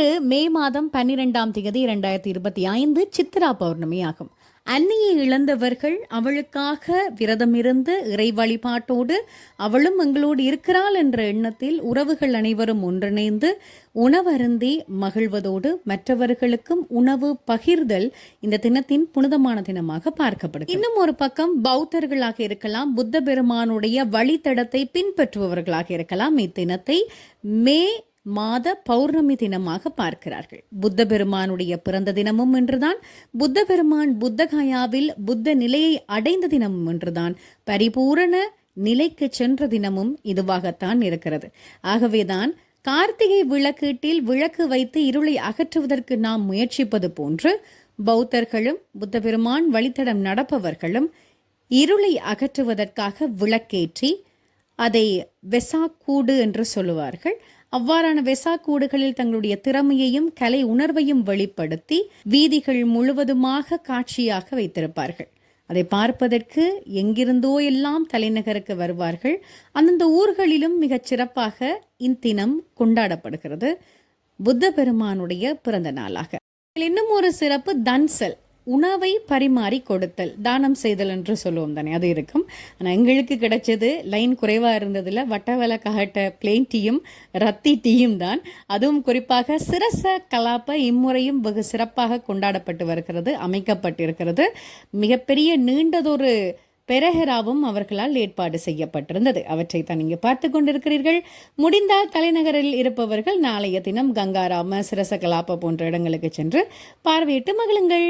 இன்று மே மாதம் 12ஆம் தேதி 2025 சித்ரா பௌர்ணமி ஆகும். அன்னியை இழந்தவர்கள் அவளுக்காக விரதமிருந்து இறை வழிபாட்டோடு அவளும் எங்களோடு இருக்கிறாள் என்ற எண்ணத்தில் உறவுகள் அனைவரும் ஒன்றிணைந்து உணவருந்தி மகிழ்வதோடு மற்றவர்களுக்கும் உணவு பகிர்தல் இந்த தினத்தின் புனிதமான தினமாக பார்க்கப்படுகிறது. இன்னும் ஒரு பக்கம் பௌத்தர்களாக இருக்கலாம், புத்த பெருமானுடைய வழித்தடத்தை பின்பற்றுபவர்களாக இருக்கலாம். இத்தினத்தை மே மாத பௌர்ணமி தினமாக பார்க்கிறார்கள். புத்த பெருமானுடைய பிறந்த தினமும் என்றுதான், புத்த பெருமான் புத்தகாயாவில் புத்த நிலையை அடைந்த தினமும் என்றுதான், பரிபூரண நிலைக்கு சென்ற தினமும் இதுவாகத்தான் இருக்கிறது. ஆகவேதான் கார்த்திகை விளக்கீட்டில் விளக்கு வைத்து இருளை அகற்றுவதற்கு நாம் முயற்சிப்பது போன்று பௌத்தர்களும் புத்த பெருமான் வழித்தடம் நடப்பவர்களும் இருளை அகற்றுவதற்காக விளக்கேற்றி அதை வெசாக்கூடு என்று சொல்லுவார்கள். அவ்வாறான வெசாக்கூடுகளில் தங்களுடைய திறமையையும் கலை உணர்வையும் வெளிப்படுத்தி வீதிகள் முழுவதுமாக காட்சியாக வைத்திருப்பார்கள். அதை பார்ப்பதற்கு எங்கிருந்தோ எல்லாம் தலைநகருக்கு வருவார்கள். அந்தந்த ஊர்களிலும் மிகச் சிறப்பாக இத்தினம் கொண்டாடப்படுகிறது, புத்த பெருமானுடைய பிறந்த நாளாக. இன்னும் ஒரு சிறப்பு தன்சல், உணவை பரிமாறி கொடுத்தல், தானம் செய்தல் என்று சொல்லுவோம் தானே, அது இருக்கும். ஆனால் எங்களுக்கு கிடைச்சது லைன் குறைவாக இருந்ததில் வட்டவலை காட்ட பிளெயின் டீயும் ரத்தி டீயும் தான். அதுவும் குறிப்பாக சிரச கலாப்ப இம்முறையும் வெகு சிறப்பாக கொண்டாடப்பட்டு வருகிறது, அமைக்கப்பட்டிருக்கிறது. மிகப்பெரிய நீண்டதொரு பெரஹராவும் அவர்களால் ஏற்பாடு செய்யப்பட்டிருந்தது. அவற்றை தான் இங்கு பார்த்து கொண்டிருக்கிறீர்கள். முடிந்தால் தலைநகரில் இருப்பவர்கள் நாளைய தினம் கங்காராம, சிரச கலாப்ப போன்ற இடங்களுக்கு சென்று பார்வையிட்டு மகிழுங்கள்.